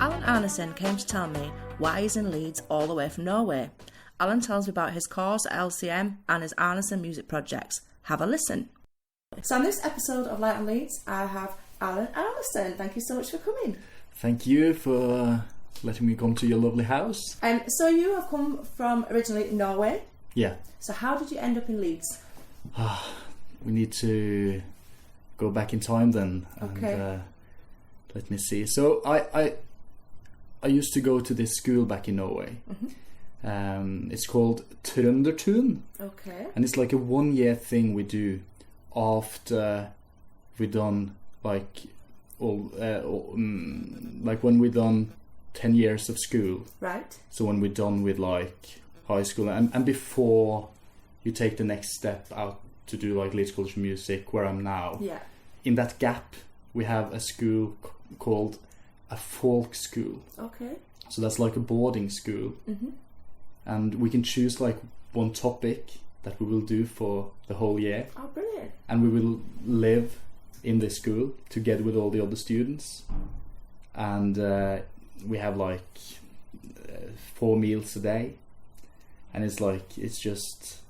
Erlend Arnesen came to tell me why he's in Leeds all the way from Norway. Erlend tells me about his course at LCM and his Arnesen music projects. Have a listen. So on this episode of Light on Leeds, I have Erlend Arnesen. Thank you so much for coming. Thank you for letting me come to your lovely house. So you have come from originally Norway. Yeah. So how did you end up in Leeds? We need to go back in time then. Okay. And, let me see. So I used to go to this school back in Norway. Mm-hmm. It's called Trøndertun. Okay. And it's like a 1-year thing we do after we done like when we done 10 years of school. Right. So when we're done with like high school and before you take the next step out to do like Leeds College of Music, where I'm now. Yeah. In that gap, we have a school called a folk school. Okay. So that's like a boarding school. Mm-hmm. And we can choose like one topic that we will do for the whole year. Oh, brilliant. And we will live in this school together with all the other students. And we have like 4 meals a day. And it's just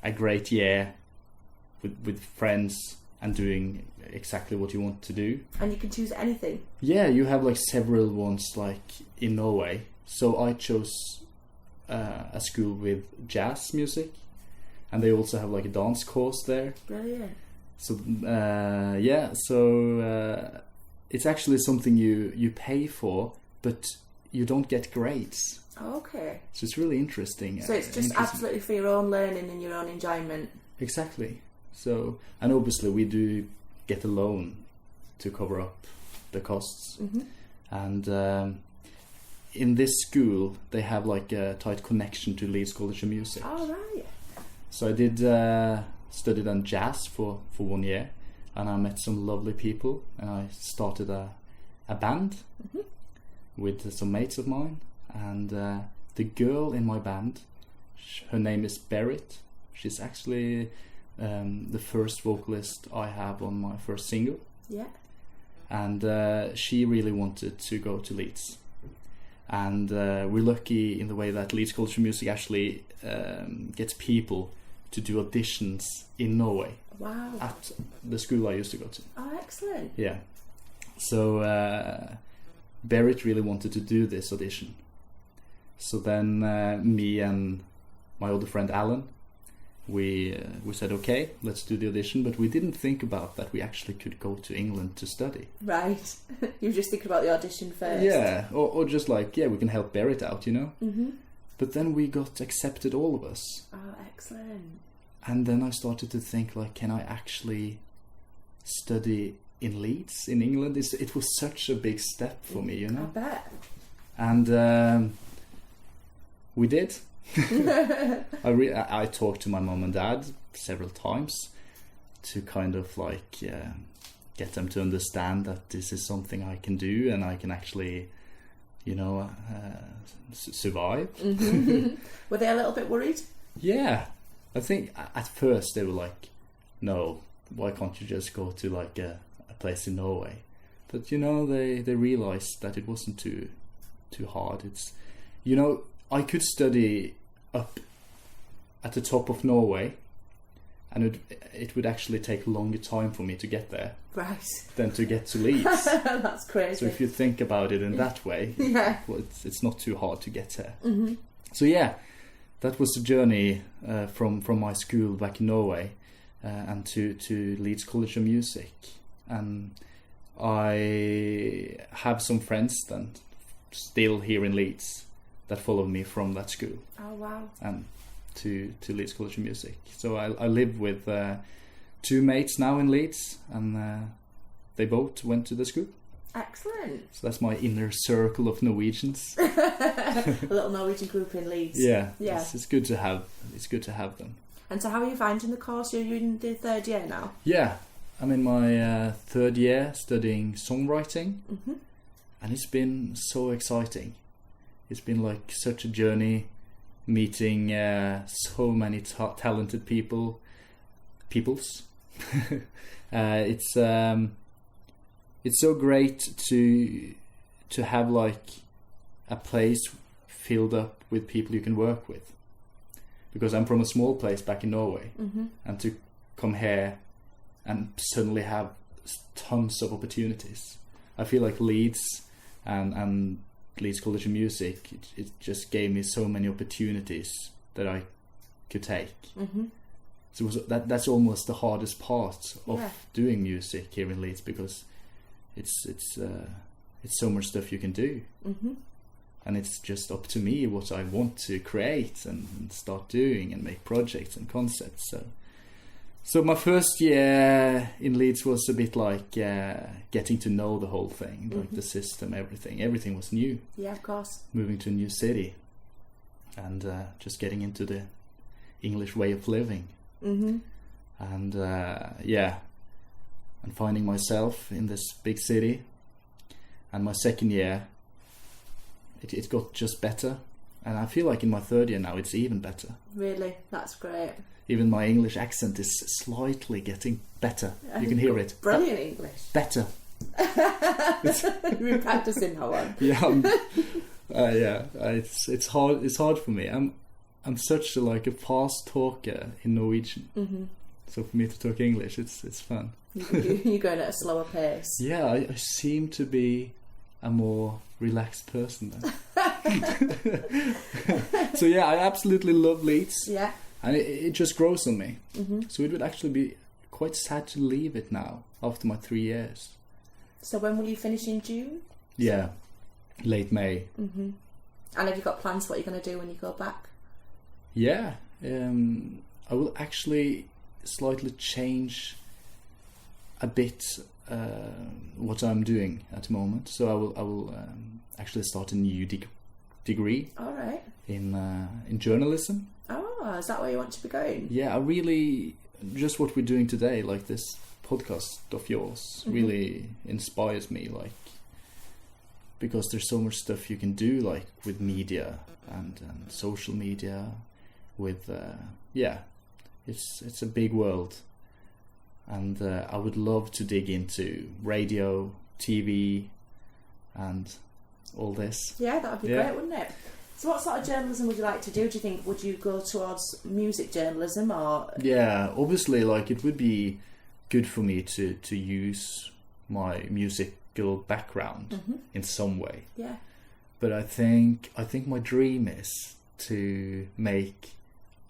a great year with friends and doing exactly what you want to do. And you can choose anything? Yeah, you have like several ones like in Norway. So I chose a school with jazz music, and they also have like a dance course there. Brilliant. So it's actually something you pay for, but you don't get grades. Okay. So it's really interesting. So it's just absolutely for your own learning and your own enjoyment. Exactly. So, and obviously we do get a loan to cover up the costs. Mm-hmm. And in this school, they have like a tight connection to Leeds College of Music. Oh, right. So I did studied on jazz for 1 year, and I met some lovely people, and I started a band mm-hmm. with some mates of mine. And the girl in my band, her name is Berit. She's actually the first vocalist I have on my first single. Yeah. And she really wanted to go to Leeds. And we're lucky in the way that Leeds College of Music actually gets people to do auditions in Norway. Wow. At the school I used to go to. Oh, excellent. Yeah. So Berit really wanted to do this audition. So then me and my older friend Alan, we said, okay, let's do the audition, but we didn't think about that we actually could go to England to study. Right. You were just thinking about the audition first. Yeah, or just like, yeah, we can help Berit out, you know? Mm-hmm. But then we got accepted, all of us. Oh, excellent. And then I started to think, like, can I actually study in Leeds, in England? It was such a big step for me, you know? I bet. And we did. I talked to my mom and dad several times to kind of like get them to understand that this is something I can do and I can actually, you know, survive. Mm-hmm. Were they a little bit worried? Yeah, I think at first they were like, no, why can't you just go to like a place in Norway? But you know, they realized that it wasn't too hard. It's, you know, I could study up at the top of Norway, and it would actually take a longer time for me to get there, right, than to get to Leeds. That's crazy. So if you think about it in that way, yeah, well, it's not too hard to get there. Mm-hmm. So yeah, that was the journey from my school back in Norway and to Leeds College of Music. And I have some friends then still here in Leeds that followed me from that school. Oh, wow. And to Leeds College of Music. So I live with 2 mates now in Leeds, and they both went to the school. Excellent. So that's my inner circle of Norwegians. A little Norwegian group in Leeds. Yeah. Yeah. It's good to have. It's good to have them. And so how are you finding the course? You're in the 3rd year now? Yeah. I'm in my 3rd year studying songwriting. Mm-hmm. And it's been so exciting. It's been like such a journey, meeting so many talented peoples. It's so great to to have like a place filled up with people you can work with, because I'm from a small place back in Norway, and to come here and suddenly have tons of opportunities. I feel like Leeds and Leeds College of Music, it just gave me so many opportunities that I could take. So that's almost the hardest part of doing music here in Leeds, because it's so much stuff you can do, and it's just up to me what I want to create and start doing and make projects and concepts. So my first year in Leeds was a bit like getting to know the whole thing, like the system, everything was new. Yeah, of course. Moving to a new city and just getting into the English way of living. And and finding myself in this big city. And my second year, it got just better, and I feel like in my third year now it's even better. Really? That's great. Even my English accent is slightly getting better. You can hear it. Brilliant English. Better. You've been practicing how long? It's hard. It's hard for me. I'm such a fast talker in Norwegian. So for me to talk English, it's fun. You're going at a slower pace. Yeah, I seem to be a more relaxed person then. So yeah, I absolutely love Leeds. Yeah. And it just grows on me. So it would actually be quite sad to leave it now after my 3 years. So when will you finish, in June? Yeah, late May. And have you got plans for what you're going to do when you go back? Yeah, I will actually slightly change a bit what I'm doing at the moment. So I will actually start a new degree. All right. In journalism. Oh, is that where you want to be going? Yeah, I really, just what we're doing today, like this podcast of yours, really inspires me, like, because there's so much stuff you can do, like with media and social media, with it's a big world, and I would love to dig into radio, TV, and all this. Yeah, that would be great, wouldn't it? So what sort of journalism would you like to do? Do you think, would you go towards music journalism or...? Yeah, obviously, like, it would be good for me to use my musical background in some way. Yeah. But I think my dream is to make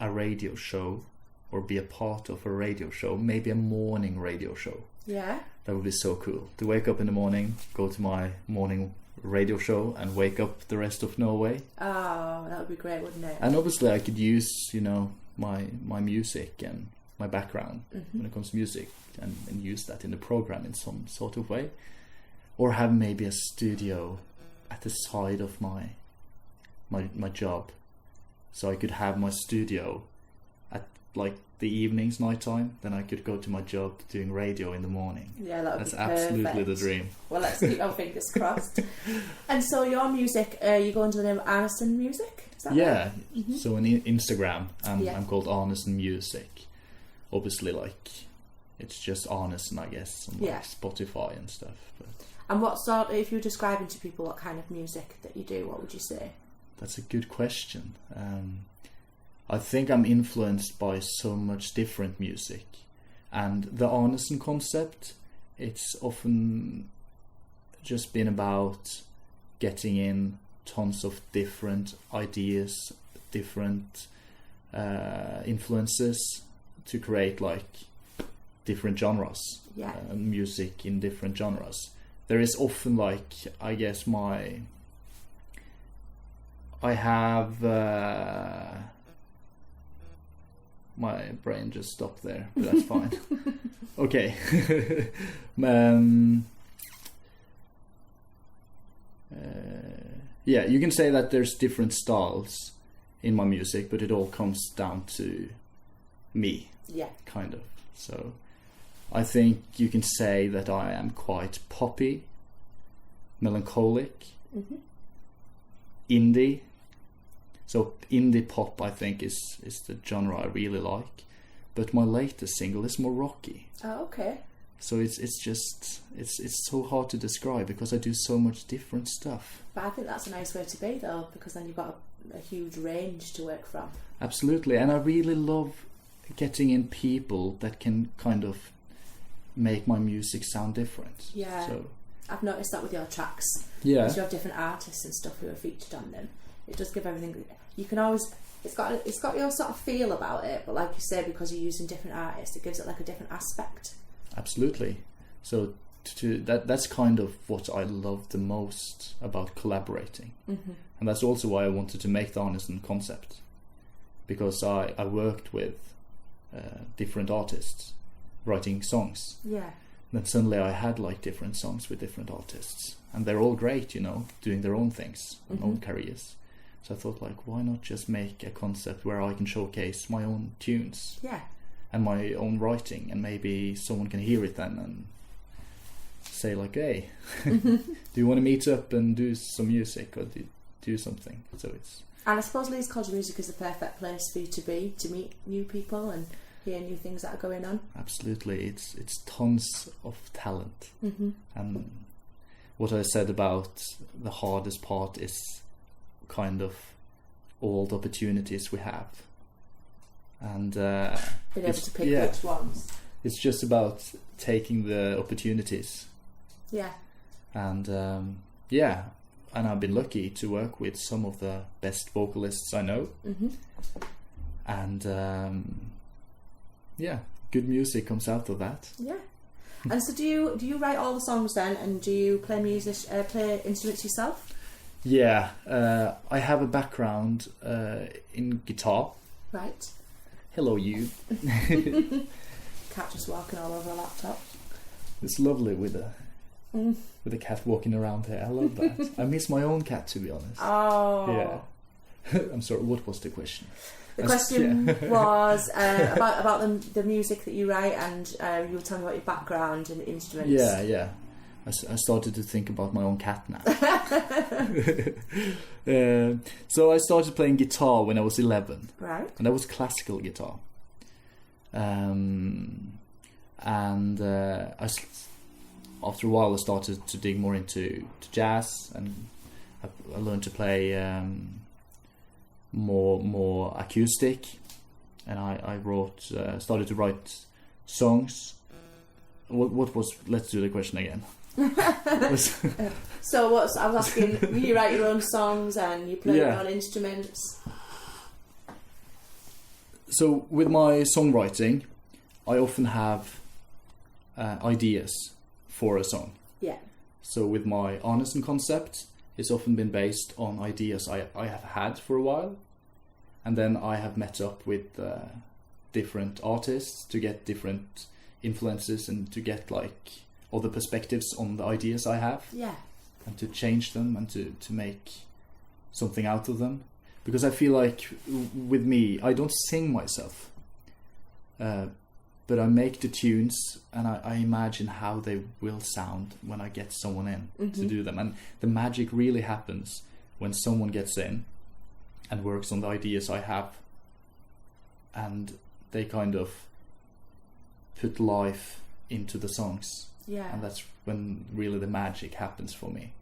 a radio show, or be a part of a radio show, maybe a morning radio show. Yeah. That would be so cool. To wake up in the morning, go to my morning radio show and wake up the rest of Norway. Oh, that would be great, wouldn't it? And obviously I could use, my music and my background when it comes to music, and use that in the program in some sort of way. Or have maybe a studio at the side of my job. So I could have my studio at like the evenings, nighttime, then I could go to my job doing radio in the morning. Yeah, that's absolutely the dream. Well, let's keep our fingers crossed. And so your music, you go under the name of Arnesen Music? Is that right? So on Instagram, I'm called Arnesen Music. Obviously, like, it's just Arnesen, I guess, on like Spotify and stuff. But. And what sort, if you're describing to people what kind of music that you do, what would you say? That's a good question. I think I'm influenced by so much different music, and the Arnesen concept, it's often just been about getting in tons of different ideas, different influences to create like different genres, music in different genres. There is often like, I guess I have my brain just stopped there, but that's fine. Okay. Yeah, you can say that there's different styles in my music, but it all comes down to me. Yeah. Kind of. So I think you can say that I am quite poppy, melancholic, indie. So indie pop, I think, is the genre I really like. But my latest single is more rocky. Oh, okay. So it's so hard to describe because I do so much different stuff. But I think that's a nice way to be, though, because then you've got a huge range to work from. Absolutely, and I really love getting in people that can kind of make my music sound different. Yeah, so I've noticed that with your tracks. Yeah, because you have different artists and stuff who are featured on them. It does give everything. You can always. It's got your sort of feel about it, but like you say, because you're using different artists, it gives it like a different aspect. Absolutely. So that's kind of what I love the most about collaborating. Mm-hmm. And that's also why I wanted to make the Arnesen concept, because I worked with different artists writing songs. Yeah. Then suddenly I had like different songs with different artists, and they're all great, doing their own things, mm-hmm. own careers. So I thought, like, why not just make a concept where I can showcase my own tunes, yeah, and my own writing, and maybe someone can hear it then and say like, hey, mm-hmm. do you want to meet up and do some music or do something? So it's. And I suppose Leeds College Music is the perfect place for you to be, to meet new people and hear new things that are going on. Absolutely, it's tons of talent, mm-hmm. and what I said about the hardest part is kind of all the opportunities we have, and being able to pick which ones. It's just about taking the opportunities. Yeah. And and I've been lucky to work with some of the best vocalists I know. Mm-hmm. And good music comes out of that. Yeah. And so do you write all the songs then, and do you play play instruments yourself? Yeah, I have a background in guitar. Right. Hello, you. Cat just walking all over a laptop. It's lovely with a cat walking around here. I love that. I miss my own cat, to be honest. Oh. Yeah. I'm sorry. What was the question? The question was about the music that you write, and you were telling me about your background and instruments. Yeah. I started to think about my own cat now. So I started playing guitar when I was 11. Right. And that was classical guitar. After a while I started to dig more into jazz, and I learned to play more acoustic, and I started to write songs. What was? Let's do the question again. So I was asking, you write your own songs and you play your own instruments? So with my songwriting, I often have ideas for a song. Yeah. So with my Arnesen concept, it's often been based on ideas I have had for a while, and then I have met up with different artists to get different influences and to get like other perspectives on the ideas I have. Yeah. And to change them and to make something out of them. Because I feel like with me, I don't sing myself, but I make the tunes and I imagine how they will sound when I get someone in to do them. And the magic really happens when someone gets in and works on the ideas I have, and they kind of put life into the songs. Yeah. And that's when really the magic happens for me,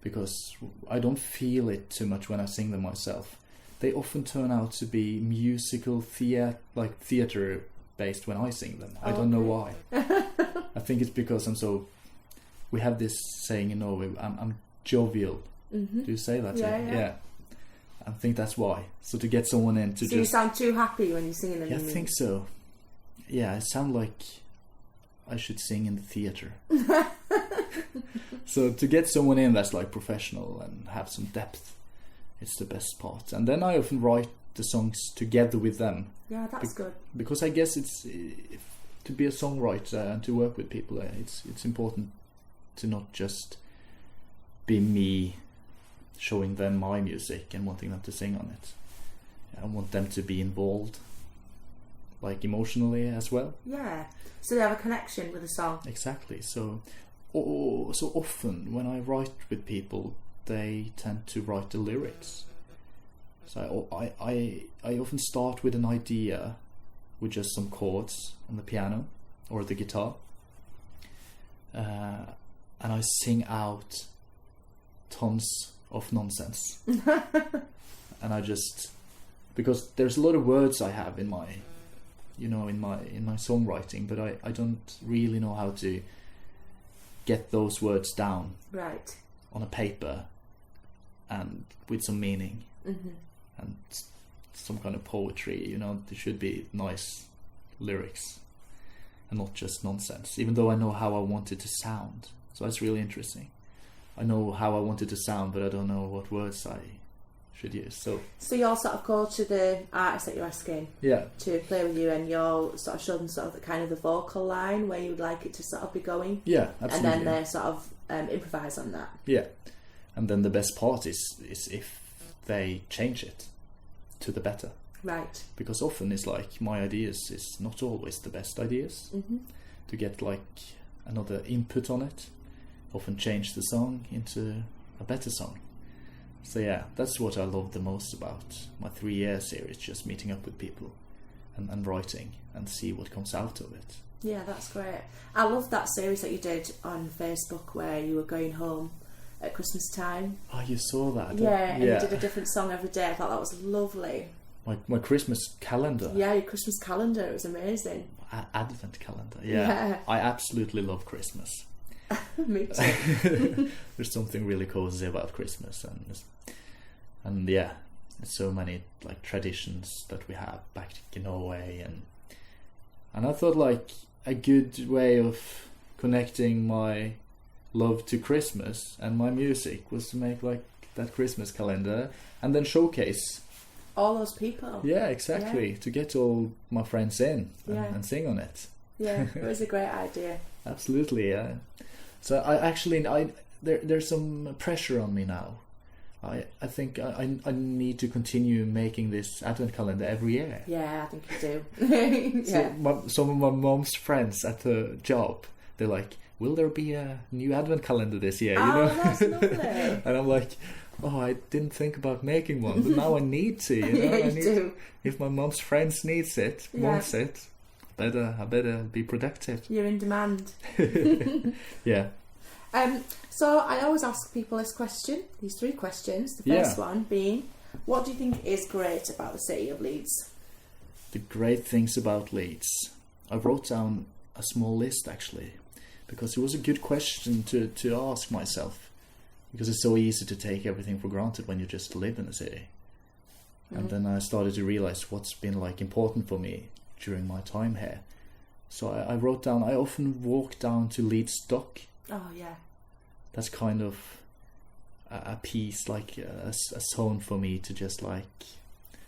because I don't feel it too much when I sing them myself. They often turn out to be musical theater based when I sing them. I don't know why. I think it's because we have this saying in Norway, I'm jovial. Mm-hmm. Do you say that? Yeah. I think that's why. So to get someone in to you sound too happy when you're singing them? Yeah, I think so. Yeah, I sound like I should sing in the theater. So to get someone in that's like professional and have some depth, it's the best part. And then I often write the songs together with them. Yeah, that's good. Because I guess to be a songwriter and to work with people, it's important to not just be me showing them my music and wanting them to sing on it. I want them to be involved, like emotionally as well. Yeah, so they have a connection with the song. Exactly. So often when I write with people, they tend to write the lyrics. So I often start with an idea with just some chords on the piano or the guitar, and I sing out tons of nonsense. And I just, because there's a lot of words I have in my, in my songwriting, but I don't really know how to get those words down on a paper and with some meaning and some kind of poetry. There should be nice lyrics and not just nonsense, even though I know how I want it to sound. So that's really interesting. I know how I want it to sound, but I don't know what words I should use. So you'll sort of go to the artist that you're asking to play with you, and you'll sort of show them sort of the vocal line where you would like it to sort of be going. Yeah, absolutely. And then they sort of improvise on that. Yeah, and then the best part is if they change it to the better. Right. Because often it's like my ideas is not always the best ideas. To get like another input on it, often change the song into a better song. So yeah, that's what I love the most about my 3-year series, just meeting up with people and writing and see what comes out of it. Yeah, that's great. I love that series that you did on Facebook where you were going home at Christmas time. Oh, you saw that? Yeah, and you did a different song every day. I thought that was lovely. My Christmas calendar. Yeah, your Christmas calendar. It was amazing. Advent calendar. Yeah. I absolutely love Christmas. Me too. There's something really cozy about Christmas, and yeah, there's so many like traditions that we have back in Norway, and I thought like a good way of connecting my love to Christmas and my music was to make like that Christmas calendar and then showcase all those people. Yeah, exactly. To get all my friends in and sing on it. Yeah, it was a great idea. Absolutely, yeah. So there's some pressure on me now. I think I need to continue making this advent calendar every year. Yeah, I think you do. So some of my mom's friends at the job, they're like, will there be a new advent calendar this year? That's lovely. And I'm like, oh, I didn't think about making one, but now I need to. I need to. If my mom's friends wants it, I better be productive. You're in demand. Yeah. So I always ask people these 3 questions. The first one being, what do you think is great about the city of Leeds? The great things about Leeds. I wrote down a small list actually, because it was a good question to ask myself, because it's so easy to take everything for granted when you just live in the city. And then I started to realize what's been like important for me during my time here. So I wrote down, I often walk down to Leeds Dock. Oh yeah. That's kind of a piece, like a zone for me to just like,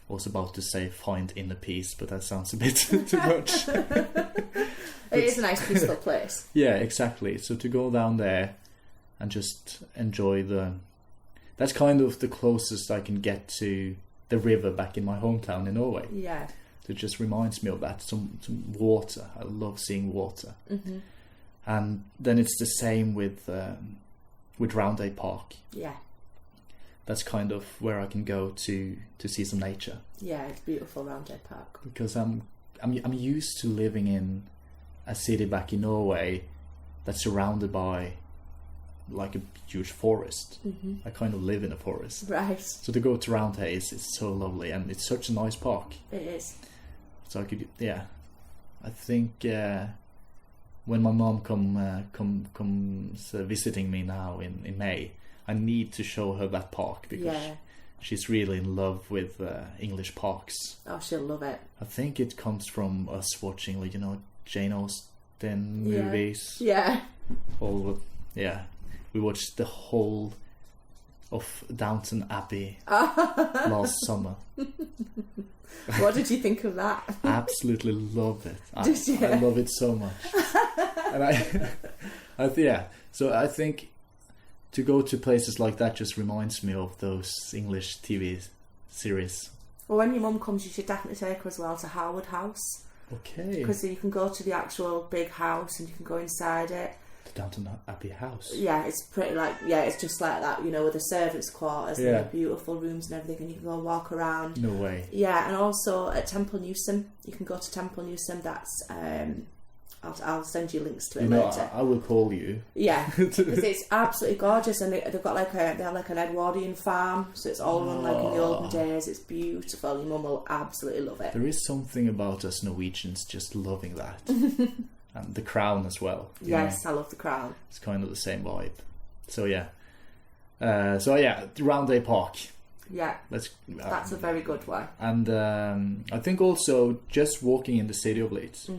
I was about to say find inner peace, but that sounds a bit too much. It is a nice peaceful place. Yeah, exactly. So to go down there and just enjoy that's kind of the closest I can get to the river back in my hometown in Norway. Yeah. It just reminds me of that, some water. I love seeing water. And then it's the same with Roundhay Park. Yeah. That's kind of where I can go to see some nature. Yeah, it's beautiful, Roundhay Park. Because I'm used to living in a city back in Norway that's surrounded by like a huge forest. I kind of live in a forest. Right. So to go to Roundhay is so lovely, and it's such a nice park. It is. So I could, I think when my mom comes visiting me now in May, I need to show her that park, because she's really in love with English parks. Oh, she'll love it. I think it comes from us watching, like, Jane Austen movies. Yeah. We watched the whole of Downton Abbey last summer. What did you think of that? I absolutely love it. Did you? I love it so much. And so I think to go to places like that just reminds me of those English TV series. Well, when your mum comes, you should definitely take her as well to Harwood House. Okay. Because you can go to the actual big house and you can go inside it. The Downton Abbey house? Yeah, it's pretty it's just like that, with the servants' quarters and the beautiful rooms and everything, and you can go and walk around. No way. Yeah, and also at Temple Newsome, you can go to Temple Newsome, that's I'll send you links to it You know, later. I will call you. Yeah, because it's absolutely gorgeous, and they've got they have like an Edwardian farm, so it's all run like in the olden days. It's beautiful. Your mum will absolutely love it. There is something about us Norwegians just loving that, and the crown as well. Yes, I love the crown. It's kind of the same vibe. So yeah, Roundhay Park. Yeah, that's a very good one. And I think also just walking in the city of Leeds.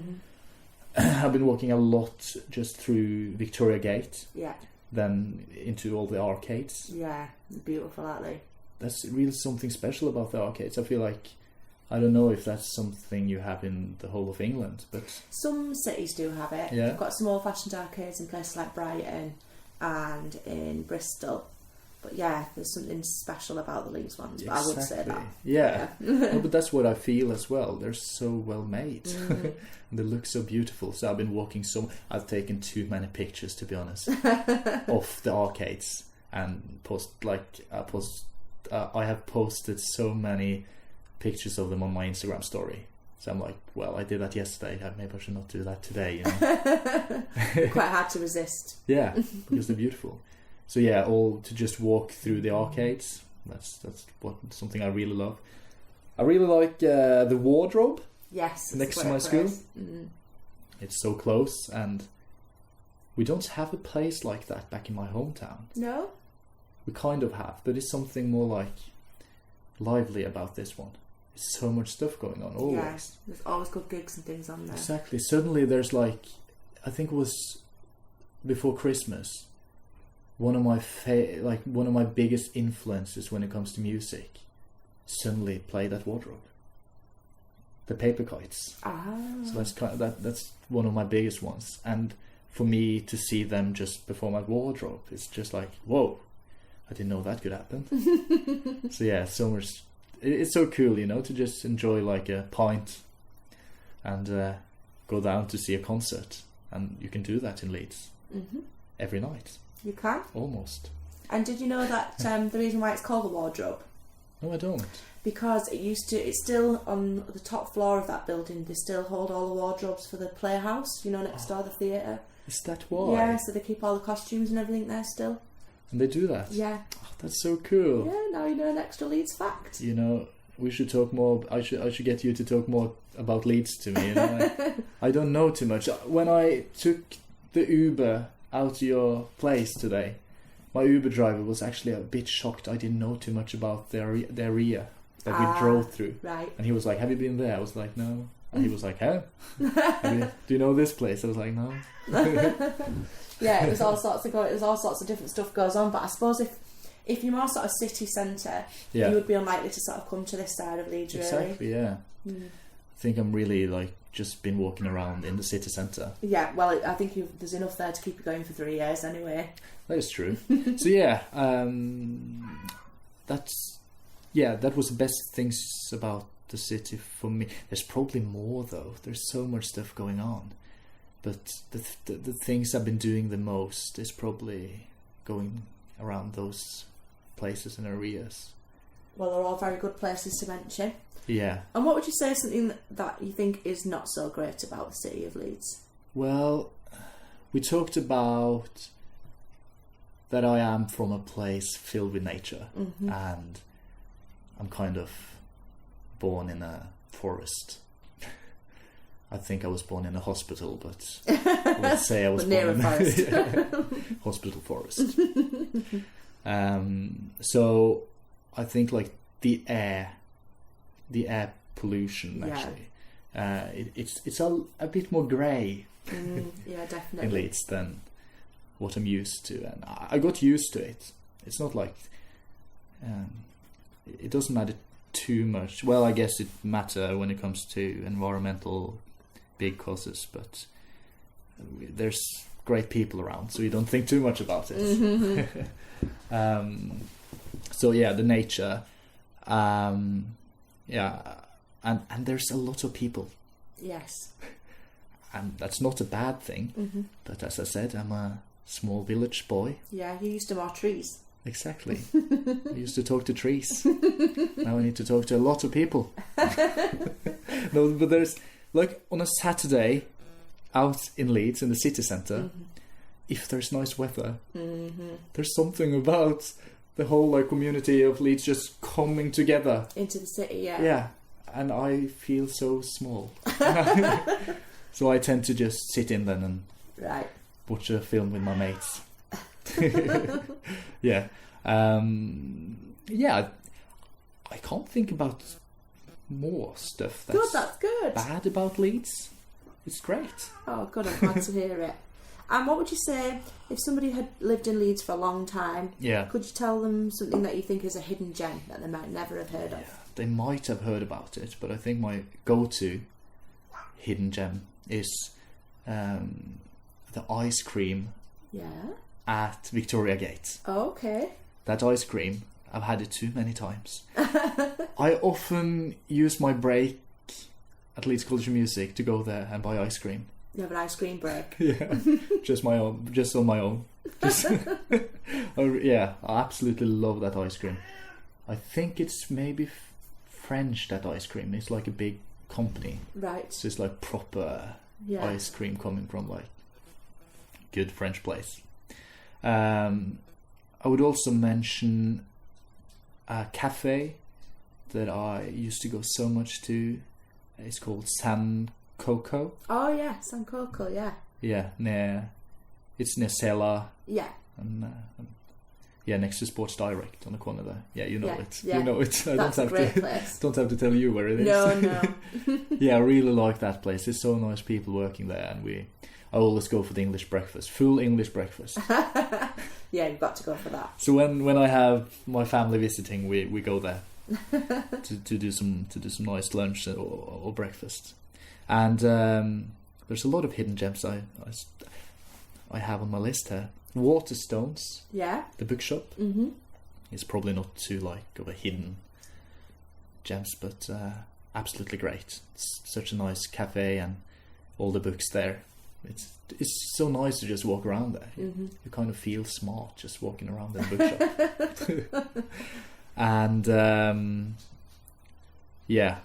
I've been walking a lot just through Victoria Gate. Yeah. Then into all the arcades. Yeah, beautiful, aren't they? That's really something special about the arcades. I feel like, I don't know if that's something you have in the whole of England, but some cities do have it. Yeah. We've got some old-fashioned arcades in places like Brighton and in Bristol. But yeah, there's something special about the Leeds ones. But I would say that. Yeah. No, but that's what I feel as well. They're so well made. And they look so beautiful. So I've been walking I've taken too many pictures, to be honest, of the arcades, and I have posted so many pictures of them on my Instagram story. So I'm like, well, I did that yesterday. Maybe I should not do that today. Quite hard to resist. Yeah, because they're beautiful. So yeah, all to just walk through the arcades. That's something I really love. I really like the wardrobe. Yes, next to my school. It's so close, and we don't have a place like that back in my hometown. No, we kind of have, but it's something more like lively about this one. There's so much stuff going on always. Yeah, there's always good gigs and things on there. Exactly. Suddenly there's I think it was before Christmas. One of my biggest influences when it comes to music suddenly played at Wardrobe. The Paper Kites. So that's one of my biggest ones. And for me to see them just perform at Wardrobe, it's just like, whoa, I didn't know that could happen. So yeah, so much. It's so cool, to just enjoy like a pint and go down to see a concert. And you can do that in Leeds every night. You can? Almost. And did you know that the reason why it's called the Wardrobe? No, I don't. Because it's still on the top floor of that building, they still hold all the wardrobes for the Playhouse, next door, the theatre. Is that why? Yeah, so they keep all the costumes and everything there still. And they do that? Yeah. Oh, that's so cool. Yeah, now you know an extra Leeds fact. We should talk more. I should get you to talk more about Leeds to me. I don't know too much. When I took the Uber out to your place today, my Uber driver was actually a bit shocked I didn't know too much about the area that we drove through. Right. And he was like, have you been there? I was like, no. And he was like, huh? Do you know this place? I was like, no. Yeah, it was all sorts of different stuff goes on, but I suppose if you're more sort of city centre, you would be unlikely to sort of come to this side of Leeds, really. Exactly, yeah. I think I'm really just been walking around in the city centre. Yeah, well, I think there's enough there to keep you going for 3 years anyway. That is true. So yeah, that was the best things about the city for me. There's probably more though. There's so much stuff going on, but the things I've been doing the most is probably going around those places and areas. Well, they're all very good places to mention. Yeah. And what would you say is something that you think is not so great about the city of Leeds? Well, we talked about that I am from a place filled with nature, and I'm kind of born in a forest. I think I was born in a hospital, but let's say I was born in a hospital forest. So I think like the air pollution actually, it's a bit more grey yeah, definitely in Leeds than what I'm used to, and I got used to it. It's not like it doesn't matter too much. Well, I guess it matters when it comes to environmental big causes, but there's great people around, so you don't think too much about it. So yeah, the nature, and there's a lot of people. Yes. And that's not a bad thing, but as I said, I'm a small village boy. Yeah, you used to more trees. Exactly. I used to talk to trees. Now I need to talk to a lot of people. No, but there's like on a Saturday, out in Leeds in the city centre, if there's nice weather, there's something about the whole like community of Leeds just coming together into the city. Yeah. Yeah, and I feel so small. So I tend to just sit in then and watch a film with my mates. Yeah. Yeah, I can't think about more stuff that's good. Bad about Leeds. It's great. Oh, good, I'm glad to hear it. And what would you say if somebody had lived in Leeds for a long time? Yeah. Could you tell them something that you think is a hidden gem that they might never have heard of? Yeah, they might have heard about it, but I think my go-to hidden gem is the ice cream at Victoria Gate. Oh, okay. That ice cream, I've had it too many times. I often use my break at Leeds College of Music to go there and buy ice cream. You have an ice cream break? Yeah, just on my own. Yeah, I absolutely love that ice cream. I think it's maybe French, that ice cream. It's like a big company. Right. So it's like proper ice cream coming from like good French place. I would also mention a cafe that I used to go so much to. It's called San Coco. Oh yeah, San Coco, yeah. Yeah, it's near Sela. Yeah. And next to Sports Direct on the corner there. Yeah, you know it. Yeah. You know it. I That's a great place. Don't have to tell you where it is. No. Yeah, I really like that place. There's so nice people working there, and I always go for the English breakfast, full English breakfast. Yeah, you've got to go for that. So when I have my family visiting, we go there to do some nice lunch or breakfast. And there's a lot of hidden gems I have on my list here. Waterstones. Yeah. The bookshop. It's probably not too like of a hidden gems, but absolutely great. It's such a nice cafe and all the books there. It's so nice to just walk around there. You kind of feel smart just walking around in the bookshop. And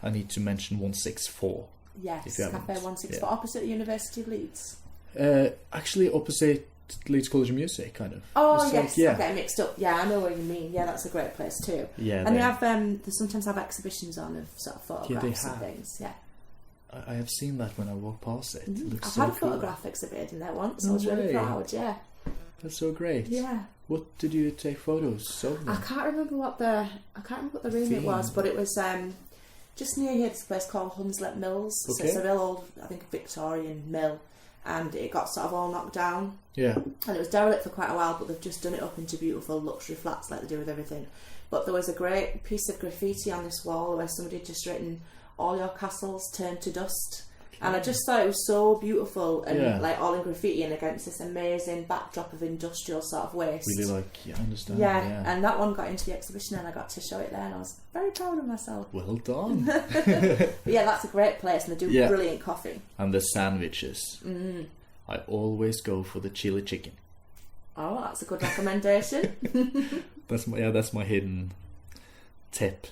I need to mention 164. Yes, Cafe 164, opposite the University of Leeds. Actually, opposite Leeds College of Music, kind of. Oh, it's yes, like, I get mixed up. Yeah, I know what you mean. Yeah, that's a great place too. Yeah, and they have they sometimes have exhibitions on of sort of photographs and things. Yeah. I have seen that when I walk past it. It looks I've so had a cool. photograph exhibited in there once. No I was really way. proud. Yeah. That's so great. Yeah. What did you take photos of? I can't remember what the room it was, but it was just near here. This place called Hunslet Mills. Okay. So it's a real old, I think, Victorian mill, and it got sort of all knocked down. Yeah. And it was derelict for quite a while, but they've just done it up into beautiful luxury flats like they do with everything. But there was a great piece of graffiti on this wall where somebody had just written, "All your castles turn to dust." And I just thought it was so beautiful and like all in graffiti and against this amazing backdrop of industrial sort of waste. Really I understand. Yeah, and that one got into the exhibition and I got to show it there and I was very proud of myself. Well done. But yeah, that's a great place and they do brilliant coffee. And the sandwiches. I always go for the chili chicken. Oh, that's a good recommendation. That's my hidden tip.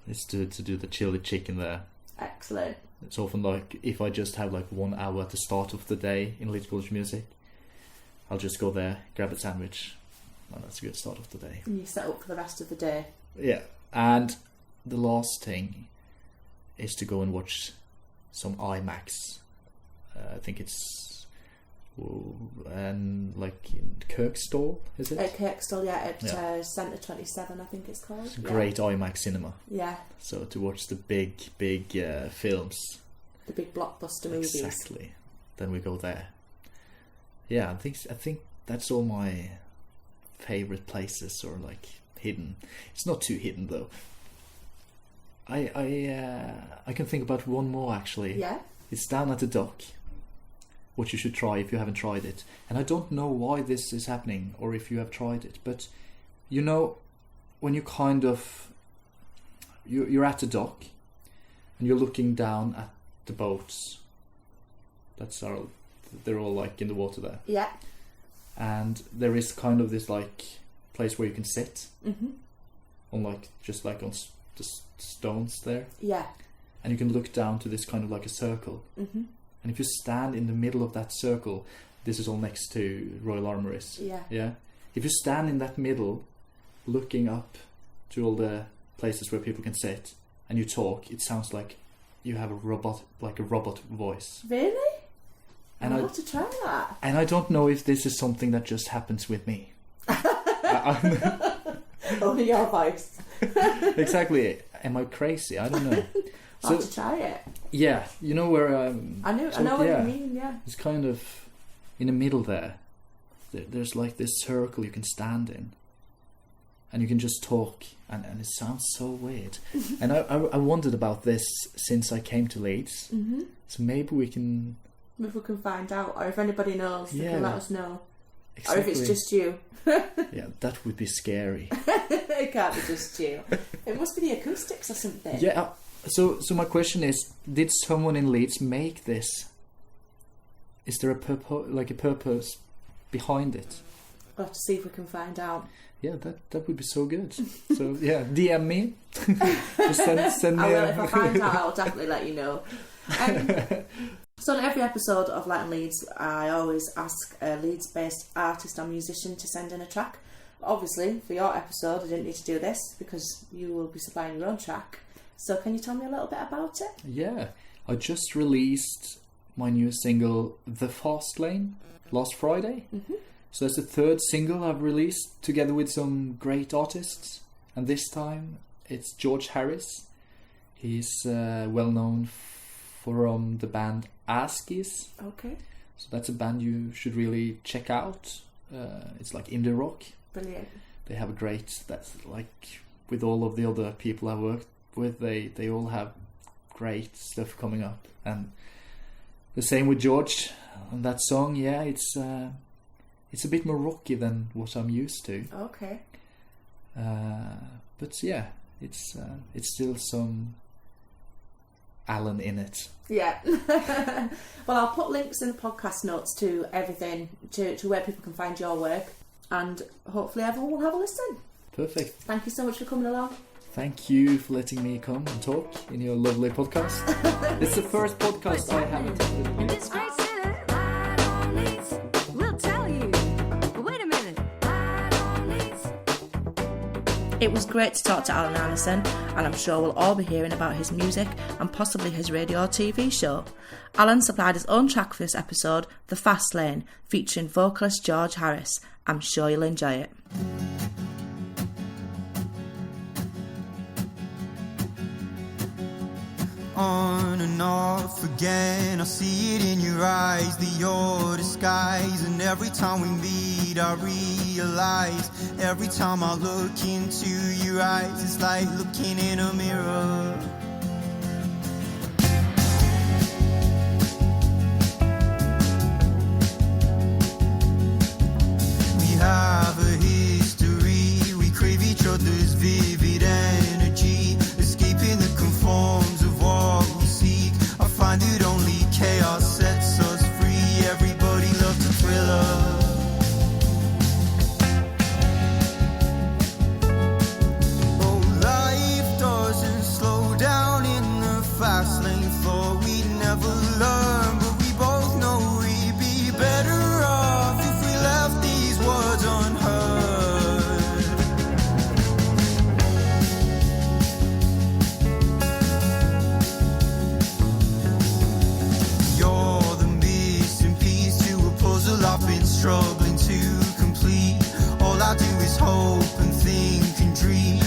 Is to do the chili chicken there. Excellent. It's often like if I just have like 1 hour at the start of the day in Leeds College of Music, I'll just go there, grab a sandwich, and that's a good start of the day. And you set up for the rest of the day. Yeah, and the last thing is to go and watch some IMAX. I think it's like in Kirkstall, is it? At Kirkstall, at Centre 27, I think it's called. It's a great IMAX cinema. Yeah. So to watch the big films. The big blockbuster movies. Exactly. Then we go there. Yeah, I think that's all my favourite places, or like hidden. It's not too hidden though. I can think about one more actually. Yeah. It's down at the dock. What you should try if you haven't tried it. And I don't know why this is happening or if you have tried it, but you know, when you kind of you're at the dock and you're looking down at the boats. They're all like in the water there. Yeah. And there is kind of this like place where you can sit on like just like on the stones there. Yeah. And you can look down to this kind of like a circle. And And if you stand in the middle of that circle, this is all next to Royal Armouries. Yeah. Yeah. If you stand in that middle, looking up to all the places where people can sit, and you talk, it sounds like you have a robot voice. Really? And I'll have to try that. And I don't know if this is something that just happens with me. Only your voice. Exactly. Am I crazy? I don't know. I'll have to try it. Yeah, you know where I know what you mean, yeah. It's kind of in the middle there. There's like this circle you can stand in. And you can just talk, and it sounds so weird. And I wondered about this since I came to Leeds. Mm-hmm. So maybe we can find out, or if anybody knows, they can let us know. Exactly. Or if it's just you. Yeah, that would be scary. It can't be just you. It must be the acoustics or something. Yeah. So my question is: did someone in Leeds make this? Is there a purpose behind it? We'll have to see if we can find out. Yeah, that would be so good. So yeah, DM me. Just send me. I will. If I find out, I'll definitely let you know. So in every episode of Light and Leeds, I always ask a Leeds-based artist or musician to send in a track. Obviously, for your episode, I didn't need to do this because you will be supplying your own track. So can you tell me a little bit about it? Yeah, I just released my new single, The Fast Lane, last Friday. Mm-hmm. So that's the third single I've released together with some great artists. And this time it's George Harris. He's well known from the band Askies. Okay. So that's a band you should really check out. It's like indie rock. Brilliant. They have a great, that's like with all of the other people I've worked with, they all have great stuff coming up. And the same with George on that song. Yeah, it's a bit more rocky than what I'm used to. Okay. But yeah, it's still some Alan in it. Yeah. Well, I'll put links in the podcast notes to everything, to where people can find your work, and hopefully everyone will have a listen. Perfect. Thank you so much for coming along. Thank you for letting me come and talk in your lovely podcast. It's the first podcast I have attended. In this great city, Light on Leeds, we'll tell you. But wait a minute, Light on Leeds. It was great to talk to Erlend Arnesen, and I'm sure we'll all be hearing about his music and possibly his radio or TV show. Erlend supplied his own track for this episode, The Fast Lane, featuring vocalist George Harris. I'm sure you'll enjoy it. On and off again, I see it in your eyes, the your disguise. And every time we meet, I realize, every time I look into your eyes, it's like looking in a mirror. We have a history, we crave each other's vivid energy, escaping the conforms of what we seek. I find it only chaos sets us free. Everybody loves a thriller. Oh, life doesn't slow down in the fast lane. Thought we'd never learn, but we both know we'd be better off if we left these words unheard. You're the missing piece to a puzzle I've been struggling to complete. All I do is hope and think and dream.